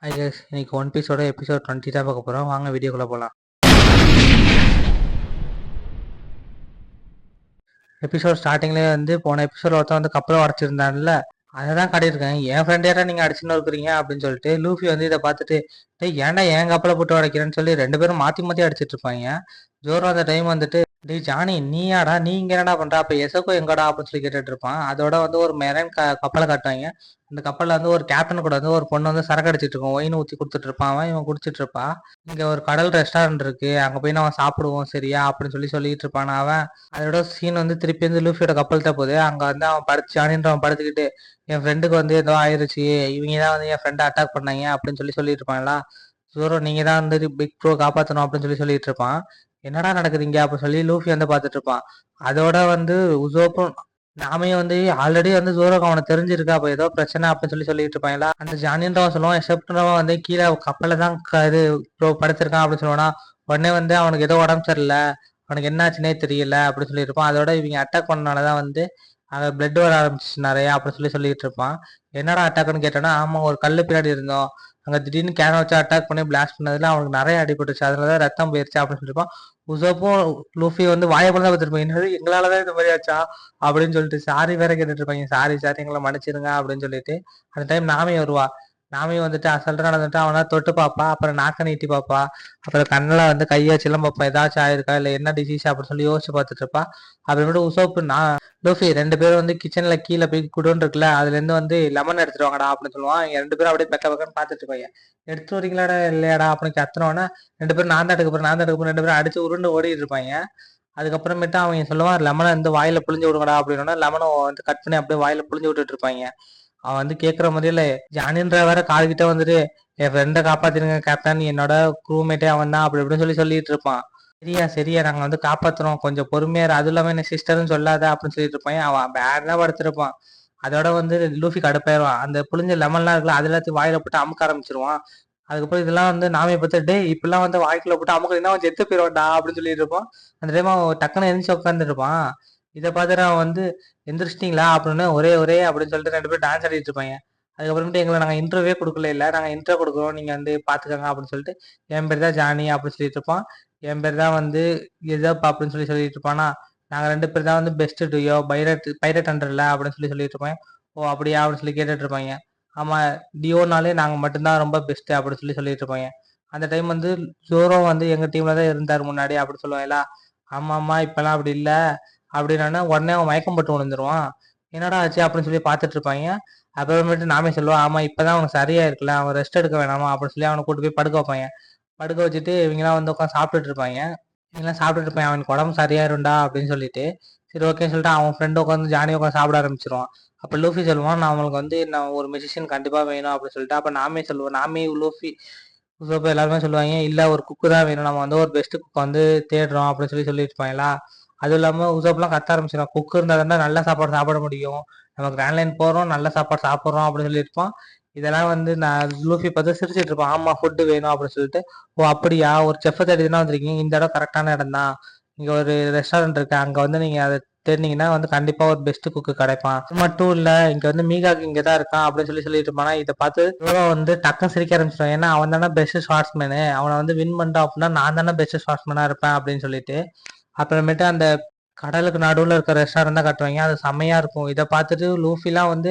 Hi guys, இன்னைக்கு one பீஸோட episode 20 தான் பார்க்க போகிறோம். வாங்க வீடியோக்குள்ளே போகலாம். எபிசோட் ஸ்டார்டிங்லேயே போன எபிசோட் ஒருத்தன் கப்பலை உடச்சிருந்தான்ல, அதை தான் காட்டியிருக்கேன். என் ஃப்ரெண்ட் யாரா நீங்கள் அடிச்சுன்னு இருக்கிறீங்க அப்படின்னு சொல்லிட்டு லூஃபி இதை பார்த்துட்டு, டேய் ஏன்டா என் கப்பலை போட்டு உடைக்கிறேன்னு சொல்லி ரெண்டு பேரும் மாற்றி மாற்றி அடிச்சிட்டு இருப்பாங்க. ஜோரோ அந்த டைம் டேய் ஜானி நீயாடா, நீ இங்க என்னடா பண்ற, அப்ப எசக்கோ எங்கடா அப்படின்னு சொல்லி கேட்டுட்டு இருப்பான். அதோட ஒரு மெரைன் கப்பலை காட்டுவாங்க. அந்த கப்பல்ல ஒரு கேப்டன் கூட ஒரு பொண்ணு சரக்கு அடிச்சிட்டு இருக்கும். ஒயின் ஊத்தி கொடுத்துட்டு இருப்பான். அவன் இவன் குடிச்சிட்டு இருப்பா. இங்க ஒரு கடல் ரெஸ்டாரண்ட் இருக்கு, அங்க போய் நம்ம சாப்பிடுவோம் சரியா அப்படின்னு சொல்லிட்டு இருப்பான் அவன். அதோட சீன் திருப்பி லூஃபியோட கப்பல் தான் போகுது. அங்க அவன் படுத்து ஜானின்றவன் படுத்துக்கிட்டு, என் ஃப்ரெண்டுக்கு ஏதோ ஆயிருச்சு, இவங்க தான் என் ஃப்ரெண்டை அட்டாக் பண்ணாங்க அப்படின்னு சொல்லிட்டு இருப்பாங்களா. ஜோரோ நீங்க தான் பிக் ப்ரோ காப்பாற்றணும் அப்படின்னு சொல்லிட்டு இருப்பான். என்னடா நடக்குதுங்க அப்படின்னு சொல்லி லூஃபி பார்த்துட்டு இருப்பான். அதோட உசோப்பும் நாமே ஆல்ரெடி ஜோரோக்கு அவனை தெரிஞ்சிருக்கா, அப்ப ஏதோ பிரச்சனை அப்படின்னு சொல்லிட்டு இருப்பாங்களா. அந்த ஜானின்றவன் சொல்லுவான், எக்ஸப்ட்ன்றவன் கீழே கப்பல தான் இது ப்ரோ படுத்திருக்கான் அப்படின்னு சொல்லுவானா. உடனே அவனுக்கு ஏதோ உடம்பு சரியில்லை, அவனுக்கு என்னாச்சுன்னே தெரியல அப்படின்னு சொல்லியிருப்பான். அதோட இவங்க அட்டாக் பண்ணனாலதான் அங்க பிளட் வர ஆரம்பிச்சு நிறையா அப்படின்னு சொல்லிட்டு இருப்பான். என்னடா அட்டாக்னு கேட்டோன்னா, ஆமா ஒரு கல்லு பின்னாடி இருந்தோம், அங்க திடீர்னு கேன வச்சு அட்டாக் பண்ணி பிளாஸ்ட் பண்ணதுல அவனுக்கு நிறைய அடிபட்டுச்சு, அதனாலதான் ரத்தம் போயிருச்சு அப்படின்னு சொல்லியிருப்பான். உசோப்பும் லூஃபி வாயை தான் பார்த்துருப்பாங்க, என்னது எங்களாலதான் இந்த மாதிரி ஆச்சா அப்படின்னு சொல்லிட்டு சாரி வேற கேட்டுட்டு இருப்பாங்க. சாரி சாரி எங்களை மன்னிச்சிருங்க அப்படின்னு சொல்லிட்டு. அந்த டைம் நாமே வருவா. நாமே அசல்ட்டா நடந்துட்டு அவனா தொட்டு பாப்பா, அப்புறம் நாக்க நீட்டி பாப்பா, அப்புறம் கண்ணில் கையை சிலம் பாப்பா, ஏதாச்சும் ஆயிருக்கா இல்லை என்ன டிசீஸ் அப்படின்னு சொல்லி யோசிச்சு பார்த்துட்டு இருப்பா. அப்புறமேட்டு உசோப்பு நான் லூஃபி ரெண்டு பேரும் கிச்சன்ல கீழே போய் குடோன் இருக்குல்ல, அதுல இருந்து லெமன் எடுத்துட்டு வாங்கடா அப்படின்னு சொல்லுவான். இங்க ரெண்டு பேரும் அப்படியே பெக்க பக்கன்னு பார்த்துட்டு இருப்பாங்க. எடுத்து வரீங்களாடா இல்லையாடா அப்படின்னு கத்துனோன்னா, ரெண்டு பேரும் நான் தான் எடுக்க போறேன், நான் தான் எடுக்க போறேன், ரெண்டு பேரும் அடிச்சு உருண்டு ஓடிட்டு இருப்பாங்க. அதுக்கப்புறமேட்டு அவங்க சொல்லுவான், லெமனை வாயில புளிஞ்சு விடுங்கடா அப்படின்னா லெமனை கட் பண்ணி அப்படியே வாயில புளிஞ்சு விட்டுட்டு இருப்பாங்க. அவன் கேட்குற மாதிரில ஜானின்ற வேற கால்கிட்ட என் ஃப்ரெண்டை காப்பாத்திருங்க கேப்டன், என்னோட க்ரூமேட்டே அவன் தான் அப்படி இப்படின்னு சொல்லிட்டு இருப்பான். சரியா சரியா நாங்க காப்பாத்துறோம், கொஞ்சம் பொறுமையா அது இல்லாம என்ன சிஸ்டர்னு சொல்லாத அப்படின்னு சொல்லிட்டு இருப்பான். அவன் பேடா படுத்திருப்பான். அதோட லூஃபி கடுப்பாயிருவான். அந்த புளிஞ்ச லெமன்லாம் இருக்குல்ல, அது எல்லாத்தையும் வாயில போட்டு அமுக்க ஆரம்பிச்சிருவான். அதுக்கப்புறம் இதெல்லாம் நாமே பார்த்து, டே இப்பெல்லாம் வாய்க்குள்ள போட்டு அமுக்க அவன் செத்து போயிடுவான்டா அப்படின்னு சொல்லிட்டு இருப்பான். அந்த டைம் அவன் டக்குன்னு எந்திரிச்சு உட்காந்துட்டு இருப்பான். இதை பார்த்துட்டு அவன் எந்திரிச்சிட்டிங்களா அப்படின்னு ஒரே ஒரே அப்படின்னு சொல்லிட்டு ரெண்டு பேரும் டான்ஸ் ஆடிட்டு இருப்பாங்க. அதுக்கப்புறமேட்டு எங்களை நாங்கள் இன்டர்வியூவே கொடுக்கல, இல்லை நாங்கள் இன்டர்வியூ கொடுக்குறோம், நீங்கள் பார்த்துக்கோங்க அப்படின்னு சொல்லிட்டு, என் பேர் தான் ஜானி அப்படின்னு சொல்லிட்டு இருப்பான். என் பேர் தான் எதப் அப்படின்னு சொல்லிட்டு இருப்பானா. நாங்கள் ரெண்டு பேர் தான் பெஸ்ட் டுயோ பைரட் அண்டர்ல அப்படின்னு சொல்லிட்டு இருப்பேன். ஓ அப்படியா அப்படின்னு கேட்டுட்டு இருப்பாங்க. ஆமா டியோனாலே நாங்கள் மட்டும்தான் ரொம்ப பெஸ்ட் அப்படின்னு சொல்லிட்டு இருப்பாங்க. அந்த டைம் ஜோரோ எங்க டீம்ல தான் இருந்தார் முன்னாடி அப்படின்னு சொல்லுவாங்களா. ஆமா ஆமா இப்பெல்லாம் அப்படி இல்லை அப்படின்னா உடனே அவன் மயக்கம் போட்டு விழுந்துருவான். என்னடா ஆச்சு அப்படின்னு பார்த்துட்டு இருப்பாங்க. அப்புறமேட்டு நாமே சொல்லுவான், ஆமா இப்பதான் அவனுக்கு சரியா இருக்குல்ல, அவன் ரெஸ்ட் எடுக்க வேணாமா அப்படின்னு அவனை கூட்டு போய் படுக்க வைப்பாங்க. படுக்க வச்சுட்டு இவங்கெல்லாம் உட்காந்து சாப்பிட்டுட்டு இருப்பாங்க. இவங்கெல்லாம் சாப்பிட்டுட்டு இருப்பாங்க, அவனுக்கு உடம்பு சரியாயிருண்டா அப்படின்னு சொல்லிட்டு. சரி ஓகேன்னு சொல்லிட்டு அவன் ஃப்ரெண்டு உட்காந்து ஜானி உட்காந்து சாப்பிட ஆரம்பிச்சிருவான். அப்ப லூஃபி சொல்லுவான், நான் அவனுக்கு நான் ஒரு மெஜிஷியன் கண்டிப்பா வேணும் அப்படின்னு சொல்லிட்டு. அப்ப நாமே சொல்லுவோம், நாமே லூஃபி உசோப்பு எல்லாருமே சொல்லுவாங்க, இல்ல ஒரு குக்கு தான் வேணும், நம்ம ஒரு பெஸ்ட் குக் தேடுறோம் அப்படின்னு சொல்லிட்டு இருப்பாங்களா. அதுவும் இல்லாம உசோப்லாம் கத்த ஆரம்பிச்சிடும், குக்கு இருந்தா தான் நல்ல சாப்பாடு சாப்பிட முடியும், நம்ம கிராண்ட் லைன் போறோம் நல்ல சாப்பாடு சாப்பிட்றோம் அப்படின்னு சொல்லியிருப்பான். இதெல்லாம் நான் லூஃபி பார்த்து சிரிச்சிட்டு இருப்பான். ஆமா ஃபுட்டு வேணும் அப்படின்னு சொல்லிட்டு. ஓ அப்படியா, ஒரு செஃப் தேடி தான் வந்திருக்கீங்க, இந்த இடம் கரெக்டான இடம் தான், இங்க ஒரு ரெஸ்டாரண்ட் இருக்கு, அங்க நீங்க அதை தேடினீங்கன்னா கண்டிப்பா ஒரு பெஸ்ட் குக்கு கிடைப்பான். அது மட்டும் இல்ல இங்க மீகாக்கு இங்க தான் இருக்கான் அப்படின்னு சொல்லிட்டு இருப்பானா. இதை பார்த்து டக்குன்னு சிரிக்க ஆரம்பிச்சிடும். ஏன்னா அவன் தானே பெஸ்ட் ஷார்ட்ஸ்மேனு, அவனை வின் பண்ணிட்டான் அப்படின்னா நான் தானே பெஸ்ட் ஷார்ட்ஸ்மேனா இருப்பேன் அப்படின்னு சொல்லிட்டு. அப்புறமேட்டு அந்த கடலுக்கு நடுவுல இருக்க ரெஸ்டாரண்ட் தான் கட்டுவாங்க, அது செம்மையா இருக்கும். இதை பார்த்துட்டு லூஃபிலாம்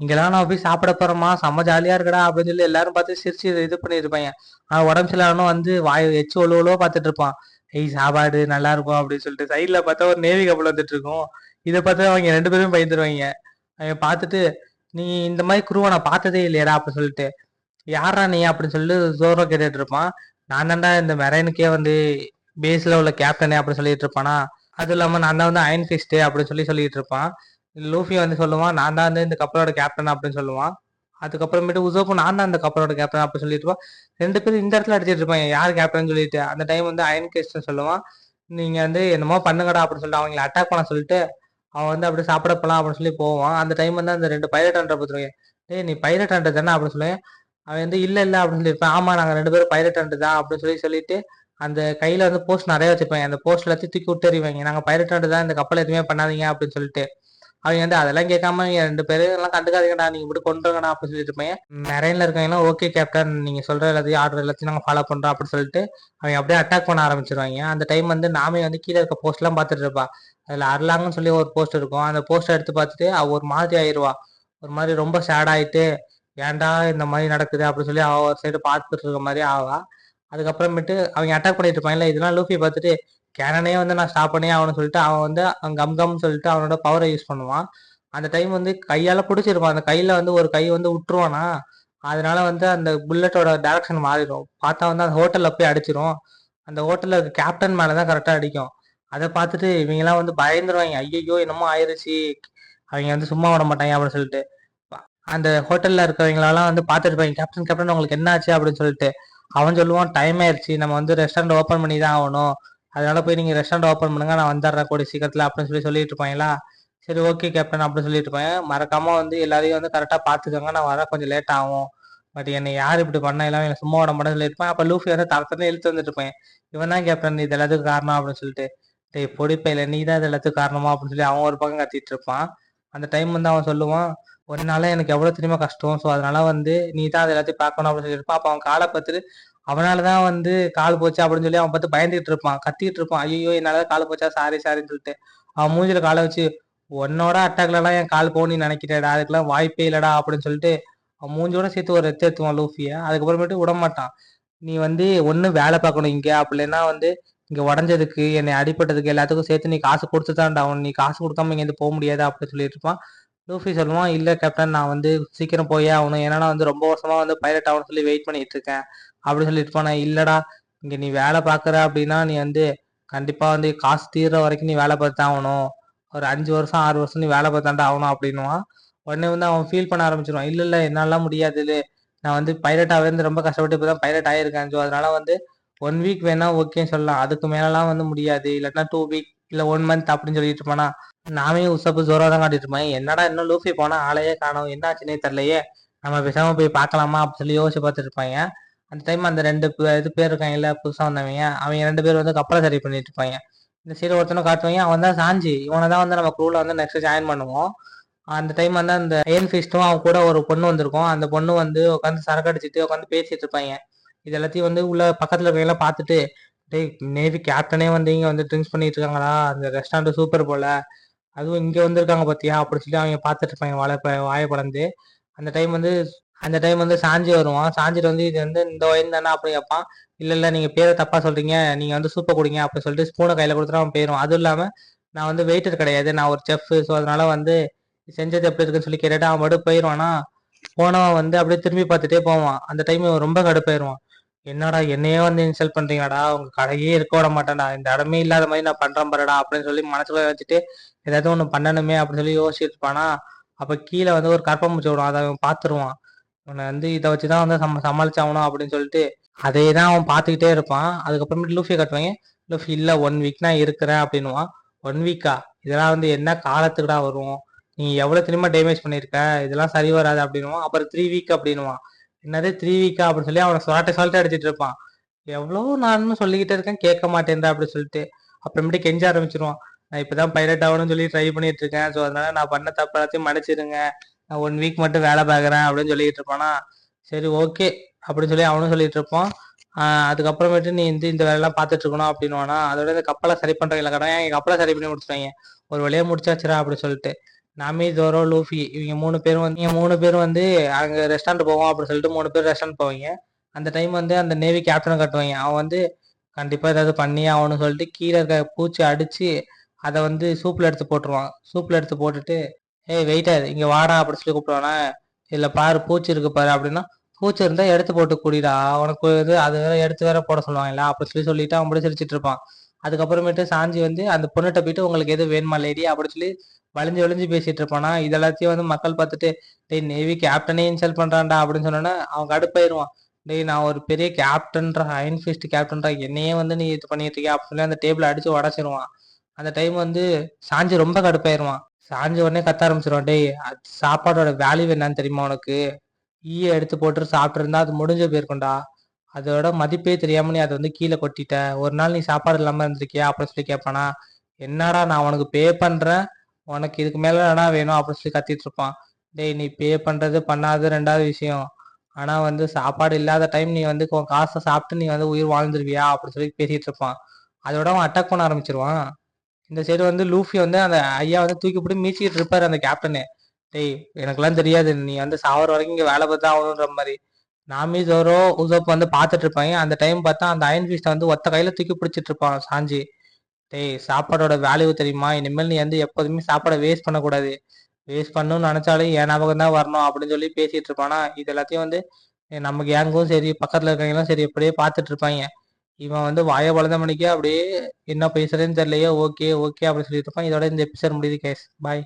இங்கெல்லாம் நான் போய் சாப்பிட போறோமா, செம்ம ஜாலியா இருக்கடா அப்படின்னு சொல்லி எல்லாரும் பார்த்து சிரிச்சு இது பண்ணிருப்பாங்க. ஆனா உடம்பு சரியில்லாம வாய் எச்சு ஒழுவலோ பார்த்துட்டு இருப்பான். ஏய் சாப்பாடு நல்லா இருக்கும் அப்படின்னு சொல்லிட்டு சைட்ல பார்த்தா ஒரு நேவி கப்பல் வந்துட்டு இருக்கும். இதை பார்த்து அவங்க ரெண்டு பேரும் பயந்துருவாங்க. அவங்க பார்த்துட்டு, நீ இந்த மாதிரி குருவை நான் பார்த்ததே இல்லையடா அப்படின்னு சொல்லிட்டு, யாரா நீ அப்படின்னு சொல்லி ஜோரோ கேட்டுட்டு இருப்பான். நான் தான்டா இந்த மெரைனுக்கே பேஸ்ல உள்ள கேப்டனே அப்படின்னு சொல்லிட்டு இருப்பானா. அதுவும் இல்லாம நான் தான் அயன் ஃபிஸ்ட் அப்படின்னு சொல்லிட்டு இருப்பான். லூஃபி சொல்லுவான், நான் தான் இந்த கப்பலோட கேப்டன் அப்படின்னு சொல்லுவான். அதுக்கப்புறமேட்டு உசோப்பு நான் தான் இந்த கப்பலோட கேப்டன் அப்படின்னு சொல்லிட்டு இருப்பான். ரெண்டு பேரும் இந்த இடத்துல அடிச்சிட்டு இருப்பாங்க, யார் கேப்டன் சொல்லிட்டு. அந்த டைம் அயன் கிஸ்ட் சொல்லுவான், நீங்க என்னமோ பண்ணுங்கடா அப்படின்னு சொல்லிட்டு அவங்களை அட்டாக் பண்ண சொல்லிட்டு அவன் அப்படியே சாப்பிட போலாம் அப்படின்னு சொல்லி போவான். அந்த டைம் அந்த ரெண்டு பைலட் ஹண்டர் பார்த்துருவாங்க. டேய் நீ பைலட் ஹண்டர் தானே அப்படின்னு சொல்லுவேன். அவன் இல்ல இல்ல அப்படின்னு சொல்லியிருப்பான். ஆமா நாங்க ரெண்டு பேரும் பைலட் ஹண்டர் தான் அப்படின்னு சொல்லிட்டு அந்த கையில போஸ்ட் நிறைய வச்சிருப்பாங்க. அந்த போஸ்ட் எல்லாத்தையும் தூக்கி விட்டு எறிவாங்க, நாங்க பைலட் ஹண்டர் தான், இந்த கப்பல் எதுவுமே பண்ணாதீங்க அப்படின்னு சொல்லிட்டு. அவங்க வந்து அதெல்லாம் கேட்காம நீங்க 2 பேரும் எல்லாம் கண்டுக்காதீங்கடா, நீங்க இப்படி கொண்டுருங்கடா அப்படின்னு சொல்லிட்டு இருப்பேன். மெரைன்ல இருக்கவங்கலாம் ஓகே கேப்டன், நீங்க சொல்ற எல்லாத்தையும் ஆர்டர் எல்லாத்தையும் நாங்க ஃபாலோ பண்றோம் அப்படின்னு சொல்லிட்டு அவங்க அப்படியே அட்டாக் பண்ண ஆரம்பிச்சிருவாங்க. அந்த டைம் வந்து நாமே வந்து கீழே இருக்க போஸ்ட் எல்லாம் பார்த்துட்டு இருப்பா. அதுல அர்லாங்கன்னு சொல்லி ஒரு போஸ்ட் இருக்கும். அந்த போஸ்ட்டை எடுத்து பார்த்துட்டு அவ ஒரு மாதிரி ஆயிருவா. ஒரு மாதிரி ரொம்ப சேட் ஆயிட்டு ஏன்டா இந்த மாதிரி நடக்குது அப்படின்னு சொல்லி அவ ஒரு சைடு பார்த்துட்டு இருக்க மாதிரி ஆவா. அதுக்கப்புறமேட்டு அவங்க அட்டாக் பண்ணிட்டு இருப்பாங்கல்ல, இதெல்லாம் லூஃபி பார்த்துட்டு கேனனே வந்து நான் ஸ்டாப் பண்ணியே ஆகணும்னு சொல்லிட்டு அவன் வந்து கம் கம் சொல்லிட்டு அவனோட பவரை யூஸ் பண்ணுவான். அந்த டைம் வந்து கையால பிடிச்சிருப்பான். அந்த கையில வந்து ஒரு கை வந்து விட்டுருவானா, அதனால வந்து அந்த புல்லட்டோட டைரக்ஷன் மாறிடும். பார்த்தா வந்து அந்த ஹோட்டல்ல போய் அடிச்சிரும். அந்த ஹோட்டல்ல இருக்க கேப்டன் மேலதான் கரெக்டா அடிக்கும். அதை பார்த்துட்டு இவங்கெல்லாம் வந்து பயந்துருவாங்க. ஐயோ என்னமோ ஆயிருச்சு, அவங்க வந்து சும்மா விட மாட்டாங்க அப்படின்னு சொல்லிட்டு அந்த ஹோட்டல்ல இருக்கிறவங்களெல்லாம் வந்து பார்த்துட்டு இருப்பாங்க. கேப்டன் கேப்டன் உங்களுக்கு என்ன ஆச்சு அப்படின்னு சொல்லிட்டு அவன் சொல்லுவான், டைம் ஆயிடுச்சு, நம்ம வந்து ரெஸ்டாரண்ட் ஓப்பன் பண்ணி தான் ஆகணும், அதனால போய் நீங்க ரெஸ்டாரண்ட் ஓப்பன் பண்ணுங்க, நான் வந்துடுறேன் கூடிய சீக்கிரத்துல அப்படின்னு சொல்லி சொல்லிட்டு இருப்பாங்களா. சரி ஓகே கேப்டன் அப்படின்னு சொல்லிட்டு இருப்பேன். மறக்காம வந்து எல்லாரையும் வந்து கரெக்டா பாத்துக்கோங்க, நான் வர கொஞ்சம் லேட் ஆகும், பட் என்னை யார் இப்படி பண்ண எல்லாம் என்னை சும்மா விட மாட்டேன்னு சொல்லியிருப்பேன். அப்ப லூஃபி வந்து தரத்தனே இழுத்து வந்துட்டு இருப்பேன். இவன் தான் கேப்டன் இது எல்லாத்துக்கும் காரணம் அப்படின்னு சொல்லிட்டு, டேய் பொடிப்பையில நீ தான் இது எல்லாத்துக்கும் காரணமா அப்படின்னு சொல்லி அவன் ஒரு பக்கம் கத்திட்டு இருப்பான். அந்த டைம் வந்து அவன் சொல்லுவான், உன்னால எனக்கு எவ்வளவு தெரியுமா கஷ்டம், ஸோ அதனால வந்து நீ தான் அது எல்லாத்தையும் பார்க்கணும் அப்படின்னு சொல்லியிருப்பான். அப்ப அவன் காலை பார்த்துட்டு அவனாலதான் வந்து கால் போச்சு அப்படின்னு சொல்லி அவன் பார்த்து பயந்துகிட்டு இருப்பான், கத்திட்டு இருப்பான். ஐயோ என்னாலதான் கால் போச்சா, சாரி சாரின்னு சொல்லிட்டு அவன் மூஞ்சில காலை வச்சு, உன்னோட அட்டாக்ல எல்லாம் என் கால் போகணும்னு நீ நினைக்கிறேடா, அதுக்கெல்லாம் வாய்ப்பே இல்லடா அப்படின்னு சொல்லிட்டு அவன் மூஞ்சோட சேர்த்து ஒரு எத்து ஏத்துவான் லூஃபிய. அதுக்கப்புறமேட்டு விட மாட்டான். நீ வந்து ஒண்ணு வேலை பார்க்கணும் இங்க, அப்படி இல்லைன்னா வந்து இங்க உடஞ்சதுக்கு என்னை அடிப்பட்டதுக்கு எல்லாத்துக்கும் சேர்த்து நீ காசு கொடுத்துதான்டா ஆகணும், நீ காசு கொடுக்காம இங்க இருந்து போக முடியாது அப்படின்னு சொல்லிட்டு இருப்பான். லூஃபி சொல்லுவான், இல்ல கேப்டன் நான் வந்து சீக்கிரம் போயே ஆகணும், ஏன்னா நான் வந்து ரொம்ப வருஷமா வந்து பைலட் ஆகணும்னு சொல்லி வெயிட் பண்ணிட்டு இருக்கேன் அப்படின்னு சொல்லிட்டு இருப்பான். நான் இல்லடா, இங்க நீ வேலை பார்க்குற அப்படின்னா நீ வந்து கண்டிப்பா வந்து காசு தீர்ற வரைக்கும் நீ வேலை பார்த்து ஆகணும், ஒரு 5 வருஷம் 6 வருஷம் நீ வேலை பார்த்தாண்டா ஆகணும் அப்படின்னுவான். உடனே வந்து அவன் ஃபீல் பண்ண ஆரம்பிச்சிருவான். இல்ல இல்ல என்னாலாம் முடியாது, நான் வந்து பைலட்டாவே இருந்து ரொம்ப கஷ்டப்பட்டு இப்பதான் பைலட் ஆயிருக்கேன், ஸோ அதனால வந்து 1 வீக் வேணா ஓகேன்னு சொல்லலாம், அதுக்கு மேலலாம் வந்து முடியாது, இல்லாட்டினா 2 வீக் இல்ல 1 மந்த் அப்படின்னு சொல்லிட்டு இருப்பானா. நாமே உசப்பு ஜோரா தான் காட்டிட்டு இருப்பேன். என்னடா இன்னும் லூஃபி போனா ஆளையே காணோம், என்ன ஆச்சுன்னே தெரியலையே, நம்ம பேசாம போய் பார்க்கலாமா அப்படின்னு சொல்லி யோசிச்சு பார்த்துட்டு இருப்பாங்க. அந்த டைம் அந்த ரெண்டு இது பேர் இருக்காங்கல்ல புதுசா வந்தவங்க, அவங்க 2 பேர் வந்து கப்பலை சரி பண்ணிட்டு இருப்பாங்க. இந்த சைடு ஒருத்தனை காட்டுவாங்க, அவன் தான் சாஞ்சி, இவனை தான் வந்து நம்ம குரூல வந்து நெக்ஸ்ட் ஜாயின் பண்ணுவோம். அந்த டைம் வந்து அந்த அயன் ஃபிஸ்டும் அவன் கூட ஒரு பொண்ணு வந்திருக்கும். அந்த பொண்ணு வந்து உட்காந்து சரக்கு அடிச்சுட்டு உட்காந்து பேசிட்டு இருப்பாங்க. இது எல்லாத்தையும் வந்து உள்ள பக்கத்துல இருக்கவங்க பார்த்துட்டு, டேய் நேவி கேப்டனே வந்து இங்க வந்து ட்ரிங்க்ஸ் பண்ணிட்டு இருக்காங்களா, அந்த ரெஸ்டாரண்ட் சூப்பர் போல, அதுவும் இங்க வந்திருக்காங்க பாத்தியா அப்படின்னு சொல்லி அவங்க பார்த்துட்டு இருப்பாங்க வாயை பிளந்து. அந்த டைம் வந்து அந்த டைம் வந்து சாஞ்சி வருவான். சாஞ்சிட்டு வந்து இது வந்து இந்த ஒயின் தானே அப்படி கேட்பான். இல்ல இல்ல நீங்க பேரை தப்பா சொல்றீங்க, நீங்க வந்து சூப்பர் குடிங்க அப்படின்னு சொல்லிட்டு ஸ்பூனை கையில கொடுத்துட்டு அவன் போயிடும். அதுவும் இல்லாம நான் வந்து வெயிட்டர் கிடையாது, நான் ஒரு செஃப், ஸோ அதனால வந்து செஞ்சது எப்படி இருக்குன்னு சொல்லி கேட்டுட்டு அவன் மட்டும் போயிடுவானா. போனவன் வந்து அப்படியே திரும்பி பார்த்துட்டே போவான். அந்த டைம் ரொம்ப கடுப்பாயிருவான். என்னடா என்னையே வந்து இன்சல்ட் பண்றீங்கடா, உங்க கடையே இருக்க விட மாட்டேன்டா, இந்த இடமே இல்லாத மாதிரி நான் பண்றேன் பாருடா அப்படின்னு சொல்லி மனசுல வச்சுட்டு ஏதாவது ஒண்ணு பண்ணணுமே அப்படின்னு சொல்லி யோசிச்சுட்டு இருப்பானா. அப்ப கீழே வந்து ஒரு கற்பம்பூச்சி விடும், அதை அவன் பார்த்துருவான். இவனை வந்து இதை வச்சுதான் வந்து சமாளிச்சாகணும் அப்படின்னு சொல்லிட்டு அதே தான் அவன் பார்த்துக்கிட்டே இருப்பான். அதுக்கப்புறமேட்டு லூஃபியை கட்டுவாங்க. லூஃபி இல்ல 1 வீக் நான் இருக்கிறேன் அப்படின்னுவான். 1 வீக்கா, இதெல்லாம் வந்து என்ன காலத்துக்குடா வரும், நீ எவ்வளவு தெரியுமா டேமேஜ் பண்ணிருக்க, இதெல்லாம் சரி வராது அப்படின்னுவான். அப்புறம் 3 வீக் அப்படின்னுவான். என்னது 3 வீக்கா அப்படின்னு சொல்லி அவனை சால்ட்டை அடிச்சிட்டு இருப்பான். எவ்வளவு நானும் சொல்லிக்கிட்டே இருக்கேன் கேட்க மாட்டேன்டா அப்படின்னு சொல்லிட்டு அப்புறமேட்டு கெஞ்ச ஆரம்பிச்சிருவான். நான் இப்பதான் பைலட் ஆகணும்னு சொல்லி ட்ரை பண்ணிட்டு இருக்கேன், ஸோ அதனால நான் பண்ண தப்பு எல்லாத்தையும் மன்னிச்சிருங்க, நான் 1 வீக் மட்டும் வேலை பார்க்குறேன் அப்படின்னு சொல்லிட்டு இருப்பானா. சரி ஓகே அப்படின்னு சொல்லி அவனும் சொல்லிட்டு இருப்பான். அதுக்கப்புறமேட்டு நீ வந்து இந்த வேலையெல்லாம் பார்த்துட்டு இருக்கணும் அப்படின்னுவானா. அதோட இந்த கப்பலை சரி பண்றவங்க கடை எங்க கப்பலை சரி பண்ணி முடிச்சிட்டாங்க, ஒரு வழியா முடிச்சாச்சுரா அப்படின்னு சொல்லிட்டு நாமி ஜோரோ லூஃபி இவங்க 3 பேரும் வந்து அங்க ரெஸ்டாரண்ட் போவோம் அப்படின்னு சொல்லிட்டு 3 பேர் ரெஸ்டாரண்ட் போவாங்க. அந்த டைம் வந்து அந்த நேவி கேப்டனை கட்டுவாங்க. அவன் வந்து கண்டிப்பா ஏதாவது பண்ணியே ஆகணும்னு சொல்லிட்டு கீழே இருக்க பூச்சி அடிச்சு அதை வந்து சூப்ல எடுத்து போட்டுருவான். சூப்ல எடுத்து போட்டுட்டு ஏய் வெயிட்டர் இங்க வாடா அப்படின்னு சொல்லி கூப்பிடுவானா. இதுல பாரு பூச்சி இருக்கு பாரு அப்படின்னா, பூச்சி இருந்தா எடுத்து போட்டு குடிடா, உனக்கு இது அது வேற எடுத்து வேற போட சொல்லுவாங்களா அப்படி சொல்லி சொல்லிட்டு அவன் அப்படி சிரிச்சிட்டு இருப்பான். அதுக்கப்புறமேட்டு சாஞ்சி வந்து அந்த பொண்ணுகிட்ட போயிட்டு உங்களுக்கு எது வேணுமா லேடி அப்படின்னு சொல்லி வளைஞ்சு வளைஞ்சு பேசிட்டு இருப்பானா. இதெல்லாத்தையும் வந்து மக்கள் பார்த்துட்டு டேய் நேவி கேப்டனே இன்சல்ட் பண்றான்டா அப்படின்னு சொன்னோன்னா அவன் கடுப்பாயிருவான். டேய் நான் ஒரு பெரிய கேப்டன்ரா, அயன் ஃபிஸ்ட் கேப்டன்ரா, என்னையே வந்து நீ இது பண்ணிட்டு இருக்கியா அப்படின்னு சொல்லி அந்த டேபிள் அடிச்சு உடச்சிருவான். அந்த டைம் வந்து சாஞ்சி ரொம்ப கடுப்பாயிருவான். சாஞ்சி உடனே கத்த ஆரம்பிச்சிருவான். டேய் சாப்பாடோட வேல்யூ என்னன்னு தெரியுமா உனக்கு, ஈய எடுத்து போட்டு சாப்பிட்டு இருந்தா அது முடிஞ்சு போயிருக்கும்டா, அதோட மதிப்பே தெரியாம நீ அதை வந்து கீழே கொட்டிட்ட, ஒரு நாள் நீ சாப்பாடு இல்லாம இருந்திருக்கியா அப்படின்னு சொல்லி கேட்பானா. என்னடா நான் உனக்கு பே பண்றேன், உனக்கு இதுக்கு மேல என்னடா வேணும் அப்படின்னு சொல்லி கத்திட்டு இருப்பான். டேய் நீ பே பண்றது பண்ணாதது ரெண்டாவது விஷயம். ஆனா வந்து சாப்பாடு இல்லாத டைம் நீ வந்து உன் காசை சாப்பிட்டு நீ வந்து உயிர் வாழ்ந்துருவியா அப்படின்னு சொல்லி பேசிட்டு இருப்பான். அதோட அவன் அட்டாக் பண்ண ஆரம்பிச்சிருவான். இந்த சைடு வந்து லூஃபி வந்து அந்த ஐயா வந்து தூக்கி போட்டு மீச்சிட்டு இருப்பாரு அந்த கேப்டனு. டேய் எனக்கெல்லாம் தெரியாது, நீ வந்து சாவர வரைக்கும் இங்க வேலை பார்த்து ஆகணுன்ற மாதிரி. நாமி ஜோரோ உசோப் வந்து பார்த்துட்டு இருப்பாங்க. அந்த டைம் பார்த்தா அந்த அயன் ஃபிஸ்ட வந்து ஒத்த கையில தூக்கி பிடிச்சிட்டு இருப்பான் சாஞ்சி. டேய் சாப்பாடோட வேல்யூ தெரியுமா? இனிமேல் நீ வந்து எப்போதுமே சாப்பாடை வேஸ்ட் பண்ணக்கூடாது. வேஸ்ட் பண்ணணும்னு நினைச்சாலே என் ஞாபகம் தான் வரணும் அப்படின்னு சொல்லி பேசிட்டு இருப்பானா. இது எல்லாத்தையும் வந்து நம்ம கேங்கும் சரி பக்கத்துல இருக்கவங்களும் சரி அப்படியே பார்த்துட்டு இருப்பாங்க. இவன் வந்து வாய பழந்த மணிக்கு அப்படியே என்ன பேசுறேன்னு தெரியலையே, ஓகே ஓகே அப்படின்னு சொல்லிட்டு இருப்பான். இதோட இந்த எபிசோட் முடியுது கேஸ். பாய்.